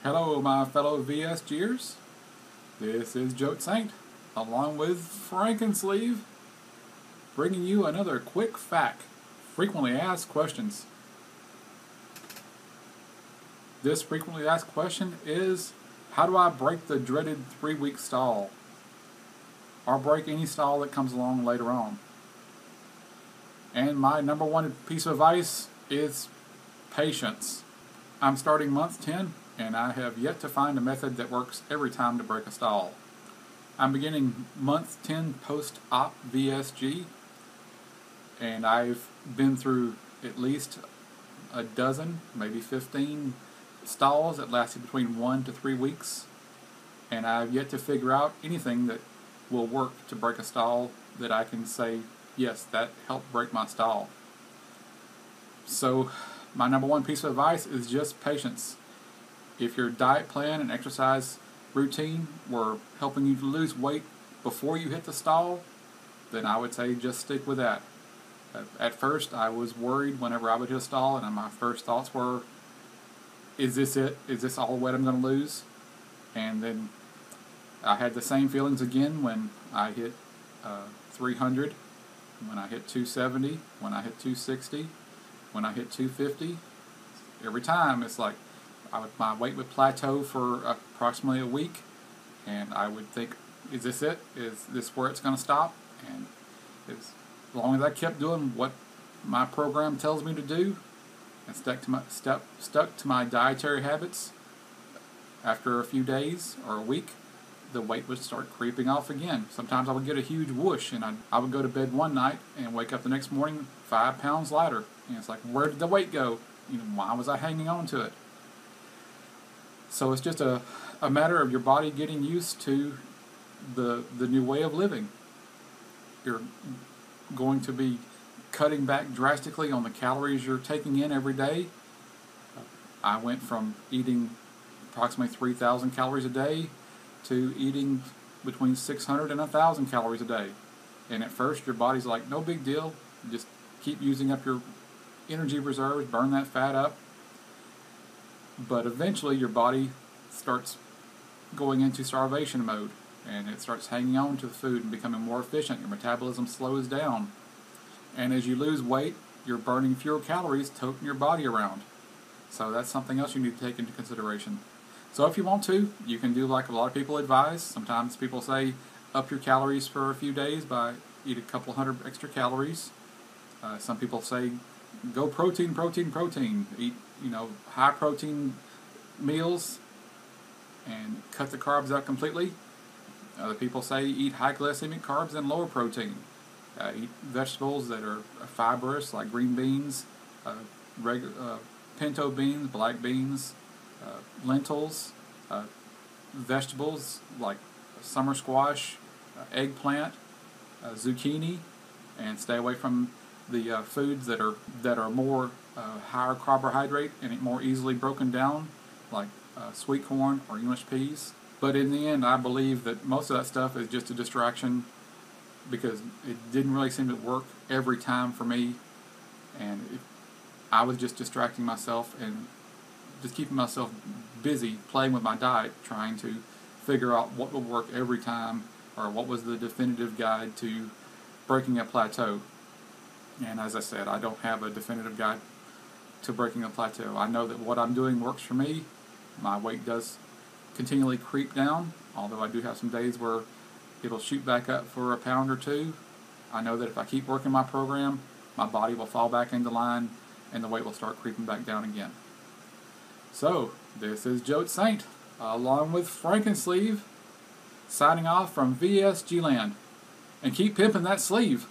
Hello, my fellow VSGers. This is Jote Saint, along with Frankensleeve, bringing you another quick fact, frequently asked questions. This frequently asked question is, how do I break the dreaded 3-week stall? Or break any stall that comes along later on? And my number one piece of advice is patience. I'm starting month 10, and I have yet to find a method that works every time to break a stall. I'm beginning month 10 post-op VSG, and I've been through at least a dozen, maybe 15 stalls that lasted between 1 to 3 weeks, and I've yet to figure out anything that will work to break a stall that I can say, yes, that helped break my stall. So my number one piece of advice is just patience. If your diet plan and exercise routine were helping you to lose weight before you hit the stall, then I would say just stick with that. At first, I was worried whenever I would hit a stall, and my first thoughts were, is this it? Is this all the weight I'm going to lose? And then I had the same feelings again when I hit 300, when I hit 270, when I hit 260, when I hit 250. Every time it's like my weight would plateau for approximately a week, and I would think, is this it? Is this where it's going to stop? And as long as I kept doing what my program tells me to do and stuck to my dietary habits, after a few days or a week, the weight would start creeping off again. Sometimes I would get a huge whoosh, and I would go to bed one night and wake up the next morning 5 pounds lighter. And it's like, where did the weight go? Why was I hanging on to it? So it's just a matter of your body getting used to the new way of living. You're going to be cutting back drastically on the calories you're taking in every day. I went from eating approximately 3,000 calories a day to eating between 600 and 1,000 calories a day. And at first your body's like, no big deal, just keep using up your energy reserves, burn that fat up. But eventually your body starts going into starvation mode, and it starts hanging on to the food and becoming more efficient. Your metabolism slows down, and as you lose weight, you're burning fewer calories, toting your body around. So that's something else you need to take into consideration. So if you want to, you can do like a lot of people advise. Sometimes people say up your calories for a few days by eat a couple hundred extra calories. Some people say go protein. Eat high protein meals and cut the carbs out completely. Other people say eat high glycemic carbs and lower protein. Eat vegetables that are fibrous, like green beans, pinto beans, black beans, lentils, vegetables like summer squash, eggplant, zucchini, and stay away from the foods that are more higher carbohydrate and more easily broken down, like sweet corn or English peas. But in the end, I believe that most of that stuff is just a distraction, because it didn't really seem to work every time for me, and I was just distracting myself and just keeping myself busy playing with my diet, trying to figure out what would work every time, or what was the definitive guide to breaking a plateau. And as I said, I don't have a definitive guide to breaking a plateau. I know that what I'm doing works for me. My weight does continually creep down, although I do have some days where it'll shoot back up for a pound or two. I know that if I keep working my program, my body will fall back into line and the weight will start creeping back down again. So, this is Jote Saint, along with Frankensleeve, signing off from VSG land. And keep pimping that sleeve.